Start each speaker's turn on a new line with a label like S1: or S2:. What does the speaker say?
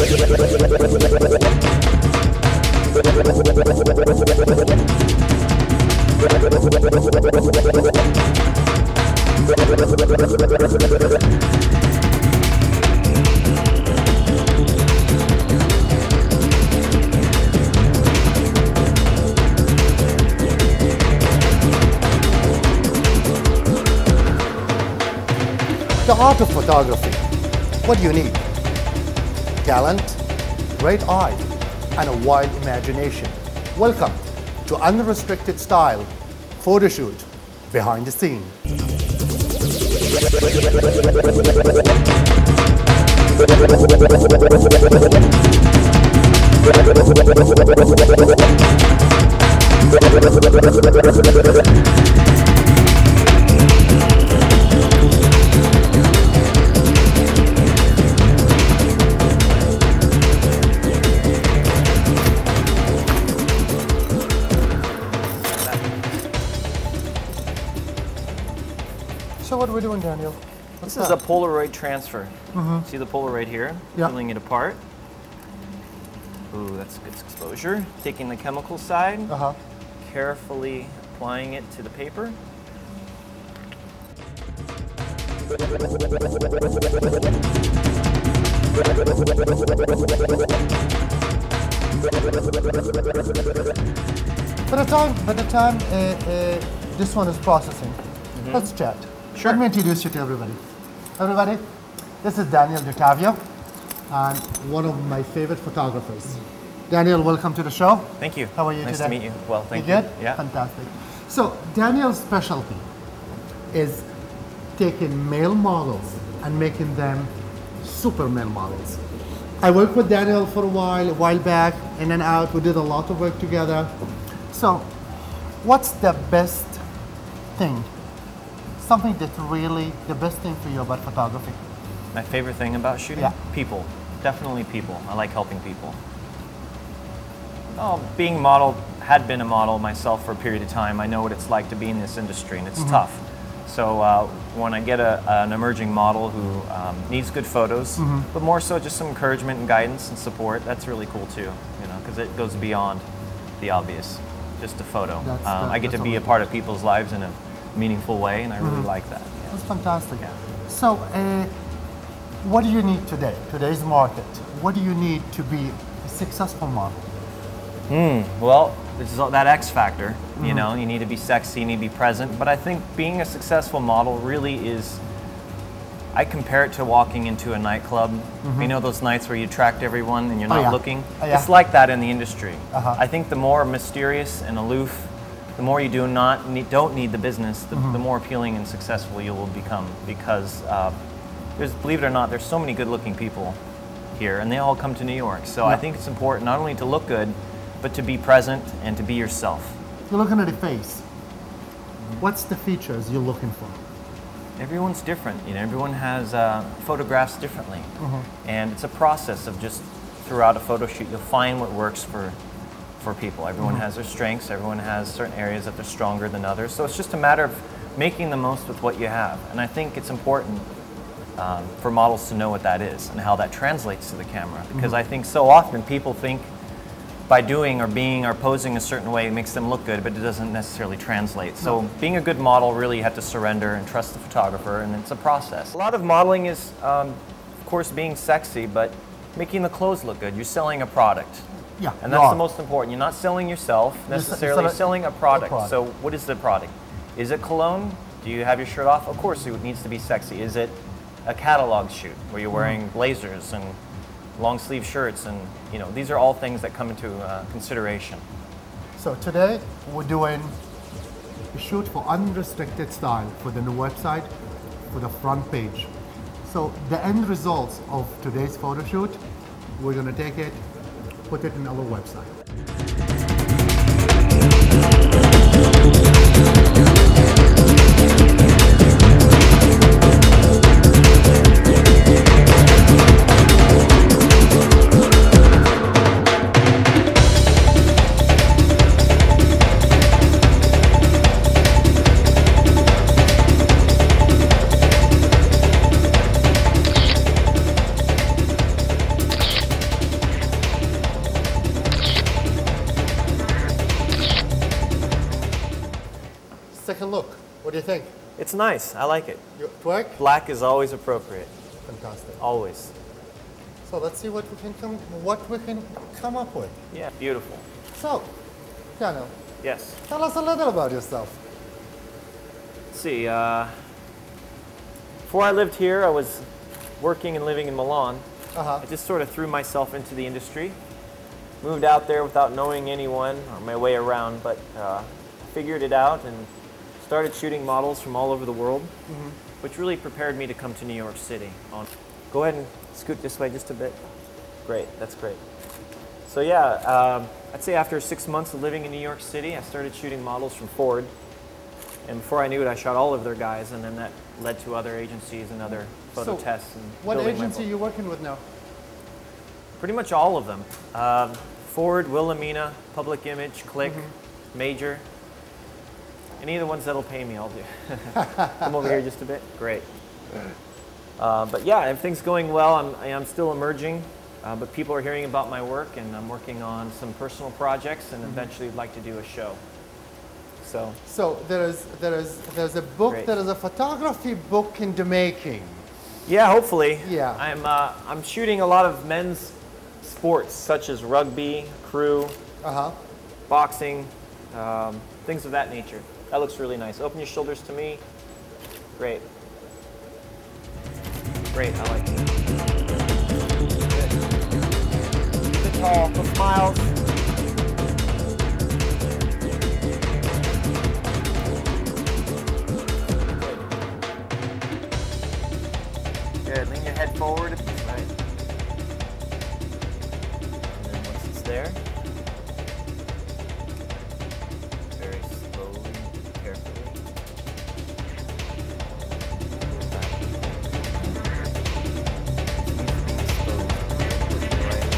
S1: The art of photography. What do you need? Talent, great eye, and a wild imagination. Welcome to Unrestricted Style Photo Shoot Behind the Scene. So what are we doing, Daniel?
S2: This is a Polaroid transfer. See the Polaroid here?
S1: Yeah.
S2: Peeling it apart. Ooh, that's good exposure. Taking the chemical side, carefully applying it to the paper.
S1: By the time this one is processing, let's chat.
S2: Sure.
S1: Let me introduce you to everybody. Everybody, this is Daniel DeTavio, and one of my favorite photographers. Daniel, welcome to the show.
S2: Thank you.
S1: How are you
S2: nice
S1: today?
S2: Nice to meet you. Well, thank you.
S1: Good?
S2: Yeah.
S1: Fantastic. So Daniel's specialty is taking male models and making them super male models. I worked with Daniel for a while back, in and out. We did a lot of work together. So what's the best thing? Something that's really the best thing for you about photography?
S2: My favorite thing about shooting?
S1: Yeah.
S2: People. Definitely people. I like helping people. Oh, being a model, had been a model myself for a period of time. I know what it's like to be in this industry, and it's tough. So when I get an emerging model who needs good photos, but more so just some encouragement and guidance and support, that's really cool too, you know, because it goes beyond the obvious, just a photo. I get to be a part of people's lives in a meaningful way, and I really like that. Yeah.
S1: That's fantastic.
S2: Yeah.
S1: So what do you need today, today's market? What do you need to be a successful model?
S2: Well, this is that X factor, you know, you need to be sexy, you need to be present, but I think being a successful model really is, I compare it to walking into a nightclub. You know those nights where you attract everyone and you're not looking? It's like that in the industry. I think the more mysterious and aloof, the more you don't need the business, the more appealing and successful you will become, because believe it or not, there's so many good-looking people here, and they all come to New York. So I think it's important not only to look good, but to be present and to be yourself.
S1: You're looking at the face. What's the features you're looking for?
S2: Everyone's different. You know, everyone has photographs differently, and it's a process of just throughout a photo shoot, you'll find what works for people. Everyone has their strengths. Everyone has certain areas that they're stronger than others. So it's just a matter of making the most with what you have. And I think it's important for models to know what that is and how that translates to the camera, because I think so often people think by doing or being or posing a certain way it makes them look good, but it doesn't necessarily translate. So being a good model, really you have to surrender and trust the photographer, and it's a process. A lot of modeling is, of course, being sexy, but making the clothes look good. You're selling a product.
S1: Yeah,
S2: and that's the most important. You're not selling yourself necessarily, you're selling a product. So what is the product? Is it cologne? Do you have your shirt off? Of course it needs to be sexy. Is it a catalog shoot where you're wearing blazers and long sleeve shirts, and you know, these are all things that come into consideration.
S1: So today we're doing a shoot for Unrestricted Style for the new website, for the front page. So the end results of today's photo shoot, we're going to take it, put it in our website. What do you think?
S2: It's nice. I like it.
S1: You twerk?
S2: Black is always appropriate.
S1: Fantastic.
S2: Always.
S1: So let's see what we can come up with.
S2: Yeah, beautiful.
S1: So, Daniel,
S2: Yes.
S1: tell us a little about yourself.
S2: Let's see. Before I lived here, I was working and living in Milan. I just sort of threw myself into the industry. Moved out there without knowing anyone or my way around, but figured it out and started shooting models from all over the world, which really prepared me to come to New York City. Go ahead and scoot this way just a bit. Great, that's great. So yeah, I'd say after 6 months of living in New York City, I started shooting models from Ford. And before I knew it, I shot all of their guys, and then that led to other agencies and other photo tests. And
S1: what agency are you working with now?
S2: Pretty much all of them. Ford, Wilhelmina, Public Image, Click, Major. Any of the ones that'll pay me, I'll do. Come over here just a bit. Great. But yeah, everything's going well. I'm still emerging, but people are hearing about my work, and I'm working on some personal projects, and eventually would like to do a show.
S1: So there's a book.
S2: Great.
S1: There is a photography book in the making.
S2: Yeah, hopefully.
S1: Yeah.
S2: I'm shooting a lot of men's sports such as rugby, crew, boxing, things of that nature. That looks really nice. Open your shoulders to me. Great. Great, I like it. Good. Keep it tall, no smiles. Good, lean your head forward. Right. And then once it's there, very slowly, carefully. Right.